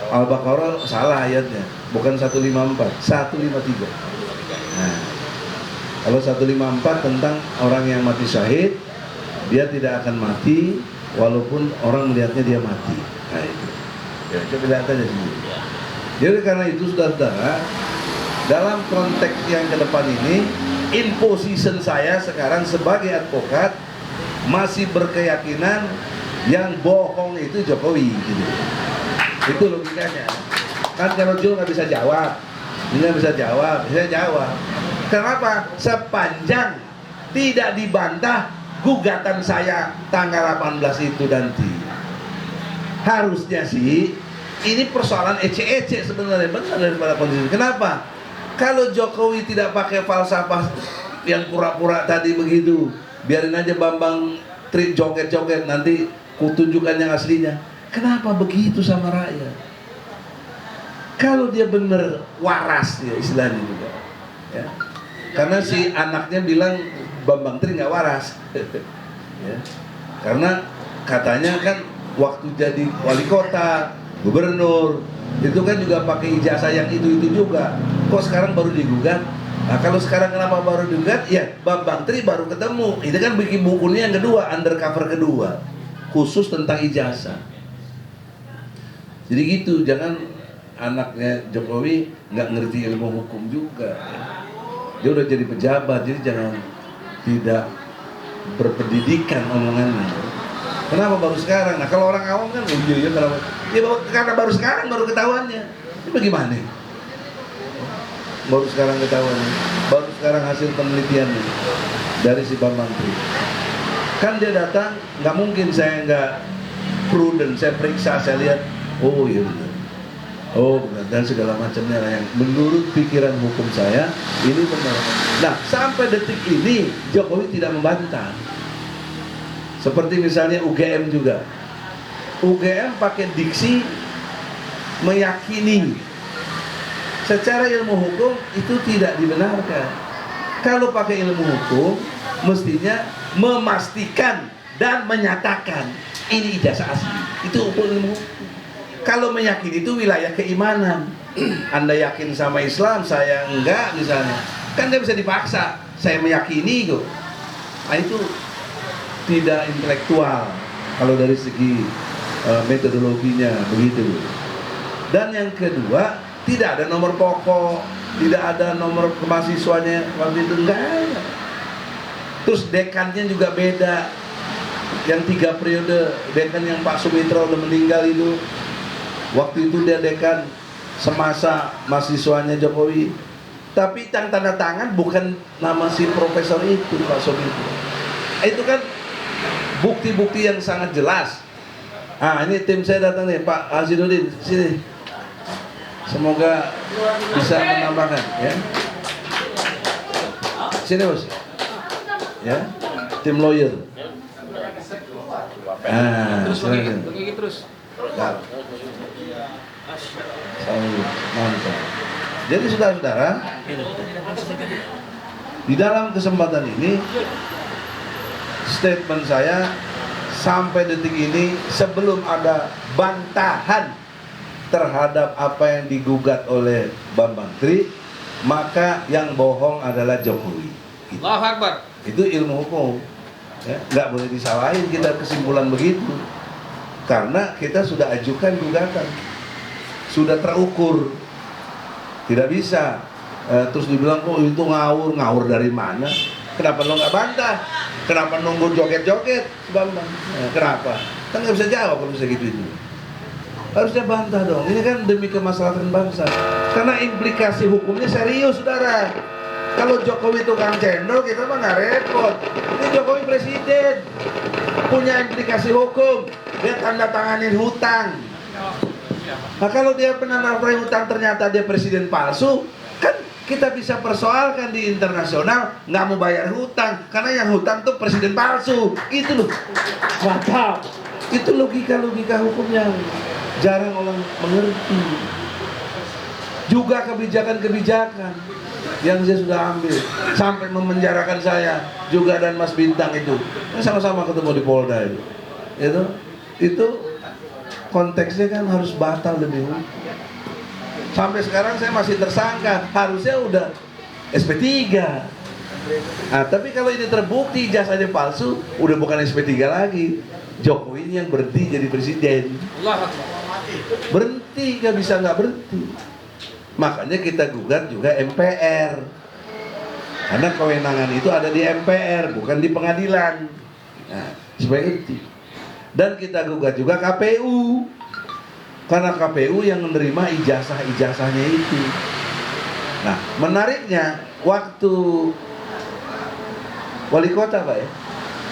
Al-Baqarah salah ayatnya, bukan 154, 153. Nah, kalau 154 tentang orang yang mati syahid, dia tidak akan mati walaupun orang melihatnya dia mati. Nah itu, ya, coba lihat aja sendiri. Jadi karena itu saudara-saudara, dalam konteks yang ke depan ini, in position saya sekarang sebagai advokat masih berkeyakinan yang bohong itu Jokowi, gitu. Itu logikanya. Kan kalau Jul nggak bisa jawab, ini nggak bisa jawab, saya jawab. Kenapa? Sepanjang tidak dibantah gugatan saya tanggal 18 itu nanti. Harusnya sih ini persoalan ece-ece sebenarnya, benar daripada kondisi. Kenapa? Kalau Jokowi tidak pakai falsafah yang pura-pura tadi begitu, biarin aja Bambang trik joget-joget, nanti kutunjukkan yang aslinya. Kenapa begitu sama rakyat? Kalau dia benar waras ya istilahnya juga, ya. Karena si anaknya bilang Bambang Tri nggak waras, ya. Karena katanya kan waktu jadi wali kota, gubernur, itu kan juga pakai ijazah yang itu juga. Kok sekarang baru digugat? Nah, kalau sekarang kenapa baru digugat? Ya Bambang Tri baru ketemu. Ini kan bikin bukunya yang kedua, undercover kedua, khusus tentang ijazah. Jadi gitu, jangan anaknya Jokowi nggak ngerti ilmu hukum juga. Dia udah jadi pejabat, jadi jangan tidak berpendidikan omongannya. Kenapa baru sekarang? Nah kalau orang awam kan, oh iya kenapa? Ya karena baru sekarang baru ketahuannya. Ini bagaimana? Baru sekarang ketahuannya, baru sekarang hasil penelitiannya dari si Bambang Tri. Kan dia datang, nggak mungkin saya nggak prudent, saya periksa, saya lihat, oh iya benar. Oh benar, dan segala macamnya yang menurut pikiran hukum saya ini benar. Nah sampai detik ini Jokowi tidak membantah. Seperti misalnya UGM juga, UGM pakai diksi meyakini. Secara ilmu hukum itu tidak dibenarkan. Kalau pakai ilmu hukum mestinya memastikan dan menyatakan ini ijazah asli. Itu ilmu hukum. Kalau meyakini itu wilayah keimanan. Anda yakin sama Islam, saya enggak misalnya, kan nggak bisa dipaksa. Saya meyakini kok. Nah itu tidak intelektual kalau dari segi metodologinya begitu. Dan yang kedua, tidak ada nomor pokok, tidak ada nomor kemahasiswanya waktu itu, enggak ada. Terus dekannya juga beda. Yang 3 periode, dekan yang Pak Sumitro udah meninggal itu, waktu itu dia dekan semasa mahasiswanya Jokowi. Tapi yang tanda tangan bukan nama si profesor itu, Pak Sobiqo. Itu kan bukti-bukti yang sangat jelas. Ah, ini tim saya datang nih, Pak Hazinuddin, sini. Semoga bisa menambahkan, ya. Sini bos, ya, tim lawyer. Ah, terus. Mantap. Jadi saudara-saudara, di dalam kesempatan ini statement saya sampai detik ini sebelum ada bantahan terhadap apa yang digugat oleh Bambang Tri, maka yang bohong adalah Jokowi. Allahu Akbar. Itu ilmu hukum, ya, nggak boleh disalahin kita kesimpulan begitu, karena kita sudah ajukan gugatan, sudah terukur, tidak bisa terus dibilang kok itu ngawur dari mana? Kenapa lo nggak bantah? Kenapa nunggu joget-joget, Bambang? Kenapa? Kan nggak bisa jawab kalau bisa gitu itu. Harusnya bantah dong. Ini kan demi kemaslahatan bangsa. Karena implikasi hukumnya serius, saudara. Kalau Jokowi tukang cendol, kita mah nggak repot. Ini Jokowi presiden, punya implikasi hukum. Dia tanda tanganin hutang. Nah, kalau dia penandatangan hutang ternyata dia presiden palsu, kan kita bisa persoalkan di internasional, nggak mau bayar hutang karena yang hutang tuh presiden palsu. Itu loh. Mantap. Itu logika hukumnya jarang orang mengerti. Juga kebijakan-kebijakan yang saya sudah ambil sampai memenjarakan saya juga dan Mas Bintang itu, sama-sama ketemu di Polda itu konteksnya kan harus batal demi hukum. Sampai sekarang saya masih tersangka, harusnya udah SP3. Nah, tapi kalau ini terbukti ijazahnya palsu, udah bukan SP3 lagi. Jokowi ini yang berhenti jadi presiden. Berhenti, gak bisa nggak berhenti. Makanya kita gugat juga MPR. Karena kewenangan itu ada di MPR, bukan di pengadilan. Nah, supaya itu. Dan kita gugat juga KPU. Karena KPU yang menerima ijazah-ijazahnya itu. Nah, menariknya waktu wali kota Pak ya,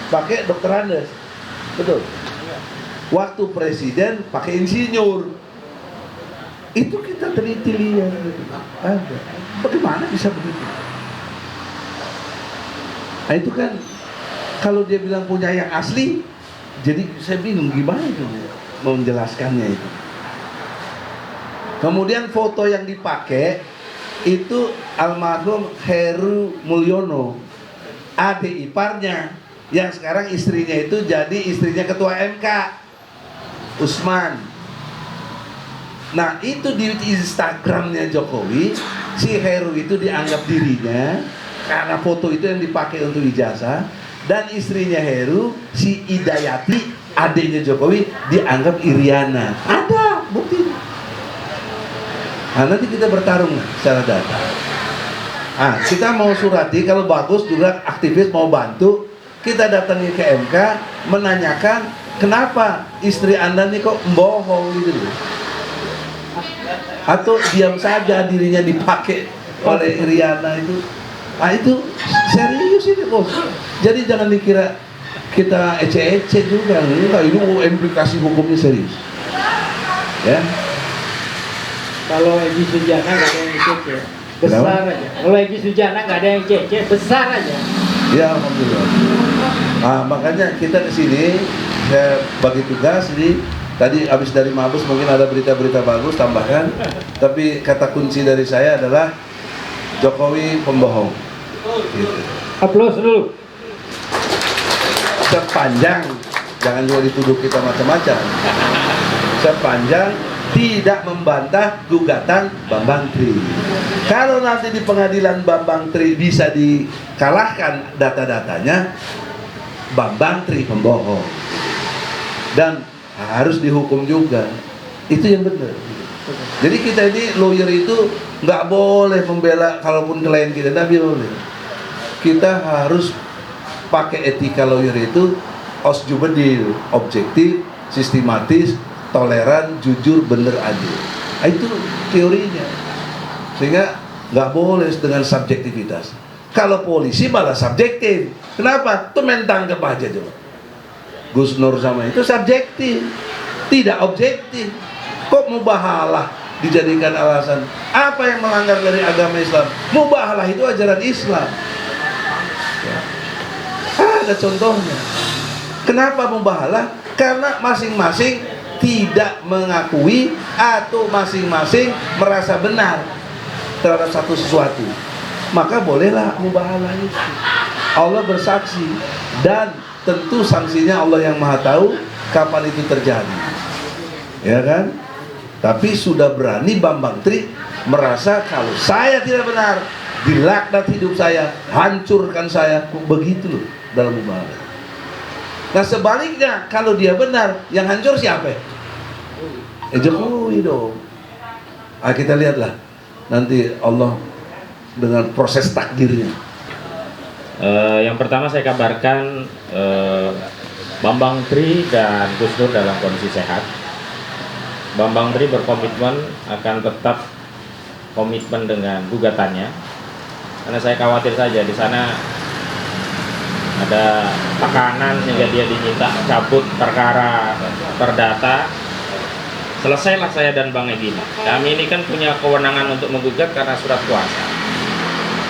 pakai Dr. Andes, betul. Waktu presiden pakai insinyur, itu kita teliti lihat, ada. Bagaimana bisa begitu? Nah itu kan kalau dia bilang punya yang asli, jadi saya bingung gimana itu mau menjelaskannya itu. Kemudian foto yang dipakai itu almarhum Heru Mulyono, adik iparnya, yang sekarang istrinya itu jadi istrinya ketua MK, Usman. Nah itu di Instagramnya Jokowi, si Heru itu dianggap dirinya karena foto itu yang dipakai untuk ijazah, dan istrinya Heru, si Idayati, adiknya Jokowi, dianggap Iriana. Ada buktinya. Nah, nanti kita bertarung secara data. Ah, kita mau surati, kalau bagus juga aktivis mau bantu, kita datangi ke MK menanyakan kenapa istri Anda nih kok bohong gitu loh. Atau diam saja dirinya dipakai oleh Iriana itu. Ah itu serius ini bos. Jadi jangan dikira kita ece-ece juga. Ini implikasi hukumnya serius. Ya. Kalau Egy Sujana nggak ada yang cece, besar aja. Kalau Egy Sujana nggak ada yang cece, besar aja. Ya alhamdulillah. Nah makanya kita kesini, saya bagi tugas ini. Tadi habis dari Mabes mungkin ada berita-berita bagus tambahkan. Tapi kata kunci dari saya adalah Jokowi pembohong. Gitu. Aplaus dulu. Sepanjang, jangan juga dituduh kita macam-macam. Sepanjang tidak membantah gugatan Bambang Tri. Kalau nanti di pengadilan Bambang Tri bisa dikalahkan data-datanya, Bambang Tri pembohong dan harus dihukum juga. Itu yang benar. Jadi kita ini lawyer itu nggak boleh membela kalaupun klien kita, nggak boleh. Kita harus pakai etika lawyer itu osjubedil, objektif, sistematis, toleran, jujur, bener, adil. Itu teorinya. Sehingga nggak boleh dengan subjektivitas. Kalau polisi malah subjektif. Kenapa? Itu main tangkap aja coba. Gus Nur sama itu subjektif, tidak objektif. Kok mubahalah dijadikan alasan? Apa yang melanggar dari agama Islam? Mubahalah itu ajaran Islam. Ya. Ada contohnya. Kenapa mubahalah? Karena masing-masing tidak mengakui atau masing-masing merasa benar terhadap satu sesuatu, maka bolehlah mubahalah itu. Allah bersaksi dan tentu sanksinya Allah yang Maha tahu kapan itu terjadi, ya kan? Tapi sudah berani Bambang Tri merasa kalau saya tidak benar, dilaknat hidup saya, hancurkan saya, begitu loh dalam mubahalah. Nah sebaliknya kalau dia benar, yang hancur siapa? Jokowi dong. Kita lihatlah nanti Allah dengan proses takdirnya. Yang pertama saya kabarkan Bambang Tri dan Gus Dur dalam kondisi sehat. Bambang Tri berkomitmen akan tetap komitmen dengan gugatannya, karena saya khawatir saja di sana ada tekanan sehingga dia diminta cabut perkara perdata. Selesailah saya dan Bang Egy. Kami ini kan punya kewenangan untuk menggugat karena surat kuasa.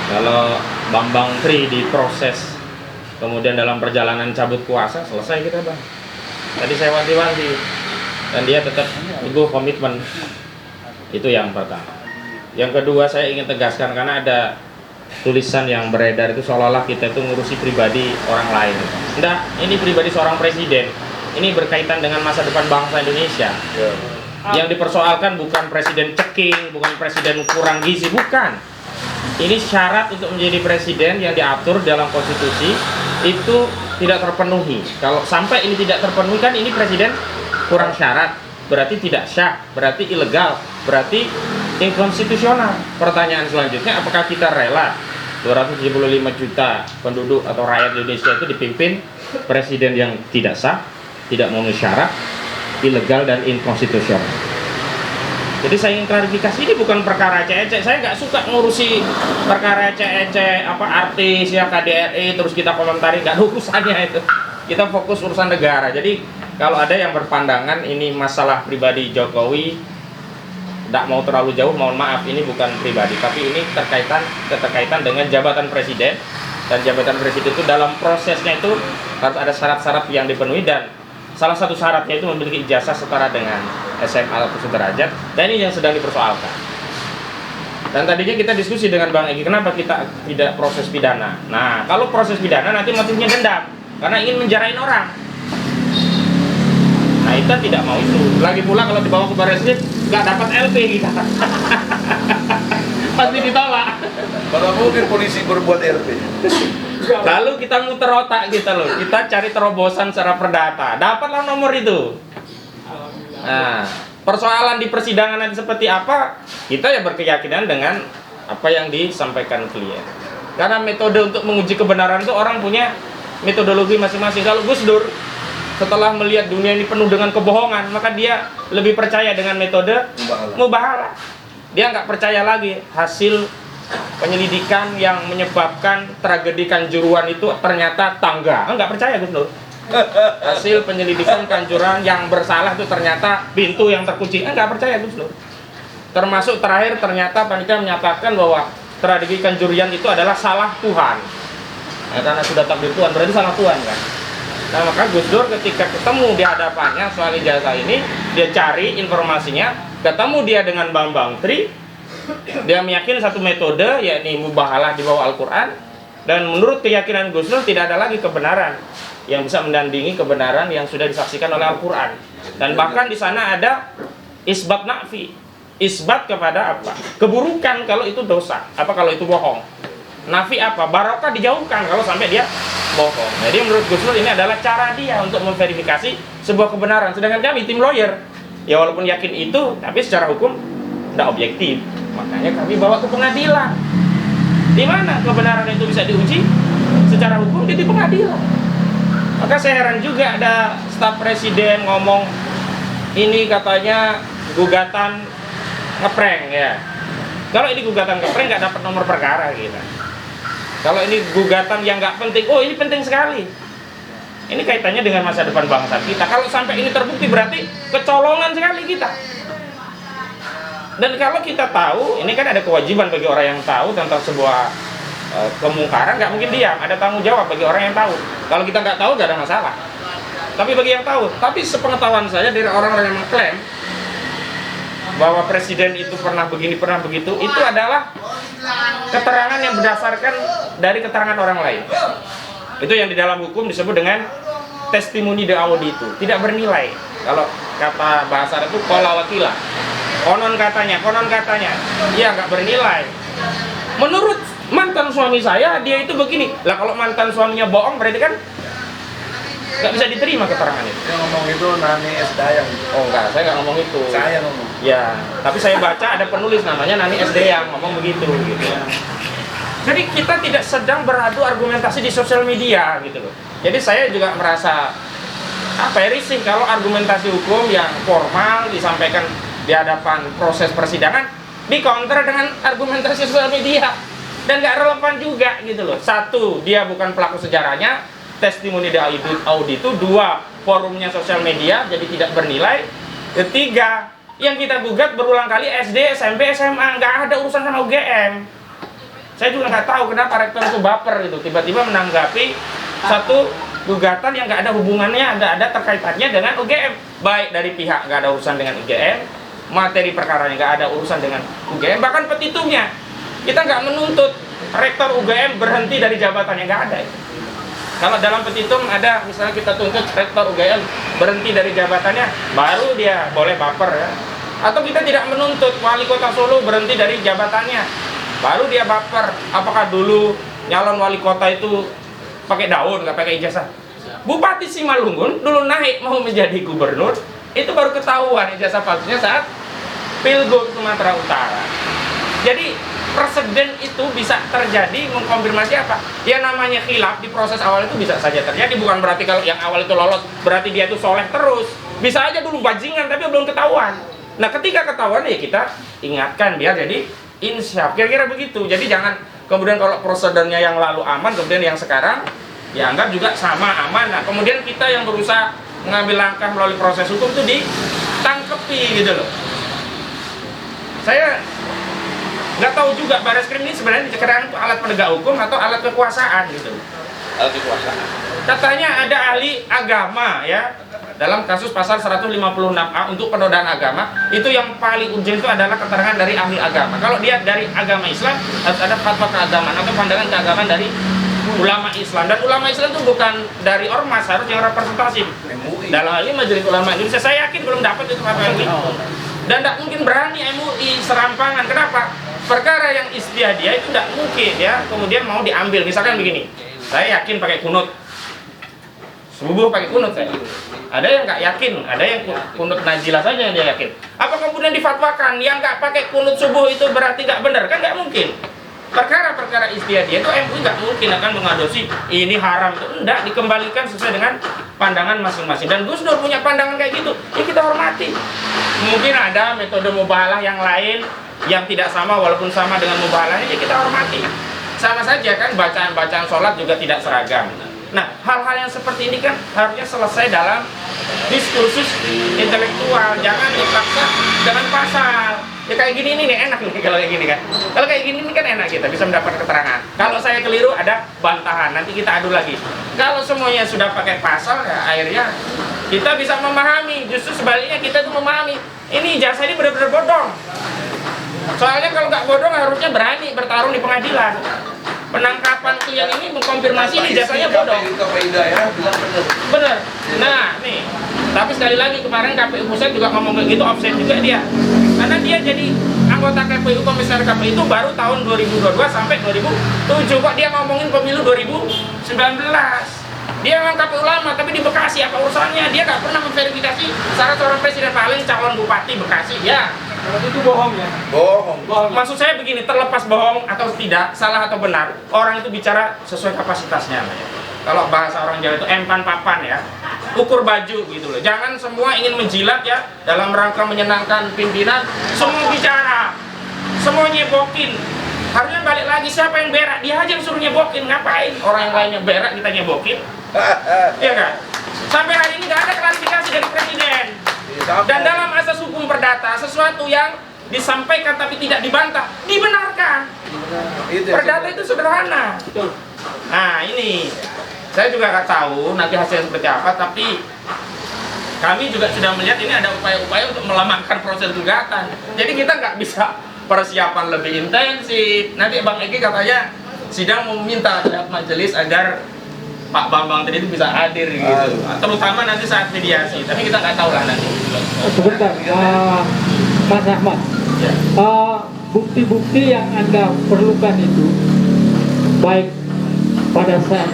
Kalau Bambang Tri diproses, kemudian dalam perjalanan cabut kuasa, selesai kita Bang. Tadi saya wanti-wanti, dan dia tetap teguh komitmen. Itu yang pertama. Yang kedua saya ingin tegaskan, karena ada tulisan yang beredar itu seolah-olah kita itu ngurusi pribadi orang lain. Enggak, ini pribadi seorang presiden. Ini berkaitan dengan masa depan bangsa Indonesia. Yang dipersoalkan bukan presiden ceking, bukan presiden kurang gizi, bukan. Ini syarat untuk menjadi presiden yang diatur dalam konstitusi itu tidak terpenuhi. Kalau sampai ini tidak terpenuhi, kan ini presiden kurang syarat, berarti tidak sah, berarti ilegal, berarti inkonstitusional. Pertanyaan selanjutnya, apakah kita rela 275 juta penduduk atau rakyat Indonesia itu dipimpin presiden yang tidak sah, tidak memenuhi syarat, ilegal dan inkonstitusional? Jadi saya ingin klarifikasi, ini bukan perkara ecek-ecek. Saya nggak suka ngurusi perkara ecek-ecek apa artis ya KDRI terus kita komentari, nggak ada urusannya itu. Kita fokus urusan negara. Jadi kalau ada yang berpandangan ini masalah pribadi Jokowi, tidak mau terlalu jauh, mohon maaf, ini bukan pribadi, tapi ini keterkaitan dengan jabatan presiden. Dan jabatan presiden itu dalam prosesnya itu harus ada syarat-syarat yang dipenuhi, dan salah satu syaratnya itu memiliki ijazah setara dengan SMA atau sederajat, dan ini yang sedang dipersoalkan. Dan tadinya kita diskusi dengan Bang Egy, kenapa kita tidak proses pidana? Nah, kalau proses pidana nanti motifnya dendam, karena ingin menjarain orang. Nah, kita tidak mau itu. Lagi pula kalau dibawa ke Barreskrim, nggak dapat LP kita. Pasti ditolak. Kalau mungkin polisi berbuat RP. Lalu kita muter otak kita loh, kita cari terobosan secara perdata, dapatlah nomor itu. Nah, persoalan di persidangan nanti seperti apa, kita ya berkeyakinan dengan apa yang disampaikan klien. Karena metode untuk menguji kebenaran itu orang punya metodologi masing-masing. Kalau Gus Dur setelah melihat dunia ini penuh dengan kebohongan, maka dia lebih percaya dengan metode mubahalah. Dia nggak percaya lagi hasil penyelidikan yang menyebabkan tragedi Kanjuruhan itu ternyata tangga. Nggak percaya Gus Dur. Hasil penyelidikan Kanjuruhan yang bersalah itu ternyata pintu yang terkunci. Nggak percaya Gus Dur. Termasuk terakhir ternyata panitia menyatakan bahwa tragedi Kanjuruhan itu adalah salah Tuhan. Nah, karena sudah takdir Tuhan berarti salah Tuhan kan. Nah, maka Gus Dur ketika ketemu di hadapannya soal ijazah ini, dia cari informasinya, ketemu dia dengan Bambang Tri. Dia meyakini satu metode, yakni mubahalah di bawah Al-Quran, dan menurut keyakinan Gus Dur tidak ada lagi kebenaran yang bisa mendandingi kebenaran yang sudah disaksikan oleh Al-Quran. Dan bahkan di sana ada isbat na'fi, isbat kepada apa? Keburukan kalau itu dosa, apa kalau itu bohong. Nafi apa? Barokah dijauhkan kalau sampai dia bohong. Jadi menurut Gus Dur ini adalah cara dia untuk memverifikasi sebuah kebenaran. Sedangkan kami tim lawyer, ya walaupun yakin itu, tapi secara hukum tidak objektif. Makanya kami bawa ke pengadilan. Di mana kebenaran itu bisa diuji secara hukum? Di pengadilan. Maka saya heran juga ada staf presiden ngomong ini katanya gugatan ngeprank ya. Kalau ini gugatan ngeprank nggak dapat nomor perkara kita. Kalau ini gugatan yang nggak penting, oh ini penting sekali. Ini kaitannya dengan masa depan bangsa kita. Kalau sampai ini terbukti berarti kecolongan sekali kita. Dan kalau kita tahu, ini kan ada kewajiban bagi orang yang tahu tentang sebuah kemungkaran, nggak mungkin diam. Ada tanggung jawab bagi orang yang tahu. Kalau kita nggak tahu, nggak ada masalah. Tapi bagi yang tahu, tapi sepengetahuan saya dari orang-orang yang mengklaim bahwa presiden itu pernah begini, pernah begitu, itu adalah keterangan yang berdasarkan dari keterangan orang lain. Itu yang di dalam hukum disebut dengan testimoni de auditu, tidak bernilai. Kalau kata bahasa Arab itu qala wakilah. Konon katanya, ya nggak bernilai. Menurut mantan suami saya, dia itu begini. Lah kalau mantan suaminya bohong, berarti kan nggak bisa diterima keterangan itu. Yang ngomong itu Nani Esdayang. Oh enggak, saya nggak ngomong itu. Saya ngomong. Ya, tapi saya baca ada penulis namanya Nani Esdayang ngomong begitu, gitu. Jadi kita tidak sedang beradu argumentasi di sosial media, gitu loh. Jadi saya juga merasa risih kalau argumentasi hukum yang formal disampaikan di hadapan proses persidangan dikonter dengan argumentasi sosial media dan nggak relevan juga gitu loh. Satu, dia bukan pelaku sejarahnya, testimoni de auditu. Dua, forumnya sosial media jadi tidak bernilai. Ketiga, yang kita gugat berulang kali SD, SMP, SMA, nggak ada urusan sama UGM. Saya juga nggak tahu kenapa rektor itu baper gitu, tiba-tiba menanggapi satu gugatan yang nggak ada hubungannya, nggak ada terkaitannya dengan UGM, baik dari pihak nggak ada urusan dengan UGM, materi perkaranya nggak ada urusan dengan UGM, bahkan petitumnya kita nggak menuntut rektor UGM berhenti dari jabatannya, nggak ada. Kalau dalam petitum ada misalnya kita tuntut rektor UGM berhenti dari jabatannya, baru dia boleh baper ya. Atau kita tidak menuntut wali kota Solo berhenti dari jabatannya, baru dia baper. Apakah dulu nyalon wali kota itu pakai daun, nggak pakai ijazah? Bupati Simalungun dulu naik mau menjadi gubernur, itu baru ketahuan ijazah palsunya saat Pilgub Sumatera Utara. Jadi presiden itu bisa terjadi mengkonfirmasi apa? Ya namanya khilaf di proses awal itu bisa saja terjadi, bukan berarti kalau yang awal itu lolos berarti dia itu soleh terus. Bisa aja dulu bajingan tapi belum ketahuan. Nah ketika ketahuan ya kita ingatkan biar jadi insyaf, kira-kira begitu. Jadi jangan kemudian kalau prosedurnya yang lalu aman, kemudian yang sekarang ya anggap juga sama aman. Nah kemudian kita yang berusaha mengambil langkah melalui proses hukum itu ditangkepi gitu loh. Saya nggak tahu juga Barreskrim ini sebenarnya sekarang itu alat penegak hukum atau alat kekuasaan gitu. Alat kekuasaan. Katanya ada ahli agama ya dalam kasus pasal 156A untuk penodaan agama, itu yang paling urgent itu adalah keterangan dari ahli agama. Kalau dia dari agama Islam harus ada fatwa keagamaan atau pandangan keagamaan dari ulama Islam, dan ulama Islam itu bukan dari ormas, harus yang representatif. Dalam hal ini Majelis Ulama Indonesia, saya yakin belum dapat itu fatwa MUI. Dan tidak mungkin berani MUI serampangan. Kenapa? Perkara yang istiadia itu tidak mungkin ya kemudian mau diambil. Misalkan begini, saya yakin pakai kunut subuh, pakai kunut saya. Ada yang nggak yakin, ada yang kunut najilah saja yang dia yakin. Apa kemudian difatwakan yang nggak pakai kunut subuh itu berarti nggak benar? Kan nggak mungkin. Perkara-perkara istiadia itu MUI nggak mungkin akan mengadopsi ini haram itu, enggak, dikembalikan sesuai dengan pandangan masing-masing. Dan Gus Dur punya pandangan kayak gitu, ya kita hormati. Mungkin ada metode mubahalah yang lain yang tidak sama walaupun sama dengan mubahalahnya, ya kita hormati. Sama saja kan bacaan-bacaan sholat juga tidak seragam. Nah hal-hal yang seperti ini kan harusnya selesai dalam diskursus intelektual, jangan dipaksa dengan pasal. Ya kayak gini nih enak nih kalau kayak gini kan. Kalau kayak gini nih kan enak, kita bisa mendapat keterangan. Kalau saya keliru ada bantahan, nanti kita adu lagi. Kalau semuanya sudah pakai pasal ya akhirnya kita bisa memahami. Justru sebaliknya kita tuh memahami. Ini ijazah ini benar-benar bodong. Soalnya kalau nggak bodong harusnya berani bertarung di pengadilan. Penangkapan tuh yang ini mengkonfirmasi ini ijazahnya bodong. Bener. Nah nih, tapi sekali lagi kemarin KPU Pusat juga ngomong kayak gitu, offset juga dia. Karena dia jadi anggota KPU, komisaris KPU itu baru tahun 2022 sampai 2007. Kok dia ngomongin pemilu 2019? Dia memang KPU lama, tapi di Bekasi apa urusannya? Dia nggak pernah memverifikasi syarat seorang presiden, paling calon bupati Bekasi ya. Itu bohong ya? Bohong. Maksud saya begini, terlepas bohong atau tidak, salah atau benar, orang itu bicara sesuai kapasitasnya. kalau bahasa orang Jawa itu empan papan ya, ukur baju gitu loh. Jangan semua ingin menjilat ya dalam rangka menyenangkan pimpinan, semua bicara, semua nyebokin. Harusnya balik lagi, siapa yang berak? Dia aja yang suruh nyebokin, ngapain? Orang yang lainnya berak kita nyebokin, iya kan? Sampai hari ini nggak ada klarifikasi dari presiden. Dan dalam asas hukum perdata, sesuatu yang disampaikan tapi tidak dibantah, dibenarkan. Perdata itu sederhana. Nah ini, saya juga nggak tahu nanti hasilnya seperti apa, tapi kami juga sudah melihat ini ada upaya-upaya untuk melemahkan proses gugatan. Jadi kita nggak bisa persiapan lebih intensif. Nanti Bang Egi katanya sidang meminta terhadap majelis agar Pak Bambang tadi itu bisa hadir gitu, terutama nanti saat mediasi. Tapi kita nggak tahu lah nanti. Sebentar, Mas Ahmad. Ya. Bukti-bukti yang Anda perlukan itu baik pada saat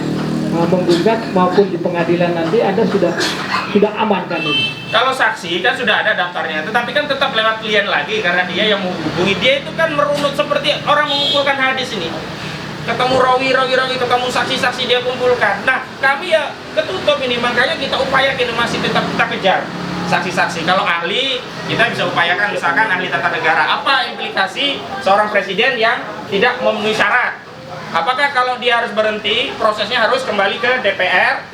menggugat maupun di pengadilan nanti Anda sudah amankan itu. Kalau saksi kan sudah ada daftarnya, tetapi kan tetap lewat klien lagi karena dia yang menghubungi. Dia itu kan merunut seperti orang mengumpulkan hadis ini. Ketemu rawi, ketemu saksi-saksi dia kumpulkan. Nah, kami ya ketutup ini, makanya kita upayakan masih tetap kita kejar saksi-saksi. Kalau ahli, kita bisa upayakan misalkan ahli tata negara. Apa implikasi seorang presiden yang tidak memenuhi syarat? Apakah kalau dia harus berhenti, prosesnya harus kembali ke DPR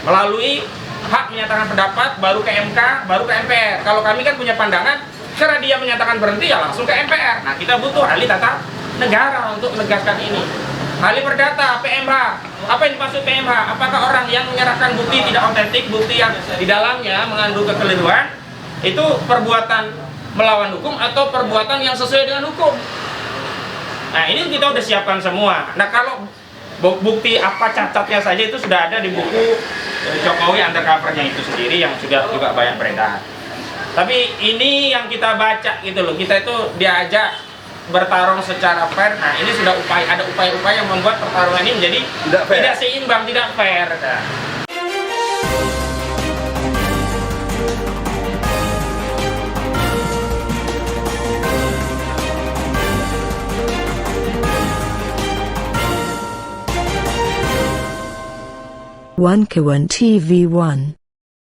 melalui hak menyatakan pendapat, baru ke MK, baru ke MPR. Kalau kami kan punya pandangan, karena dia menyatakan berhenti ya langsung ke MPR. Nah, kita butuh ahli tata negara untuk menegaskan ini. Ahli perdata, PMH. Apa yang dimaksud PMH? Apakah orang yang menyerahkan bukti tidak otentik, bukti yang di dalamnya mengandung kekeliruan, itu perbuatan melawan hukum atau perbuatan yang sesuai dengan hukum? Nah, ini kita udah siapkan semua. Nah, kalau bukti apa cacatnya saja itu sudah ada di buku Jokowi undercover-nya itu sendiri yang sudah juga banyak beredar. Tapi ini yang kita baca gitu loh. Kita itu diajak bertarung secara fair. Nah, ini sudah ada upaya-upaya yang membuat pertarungan ini menjadi tidak seimbang, tidak fair. Nah. One TV 1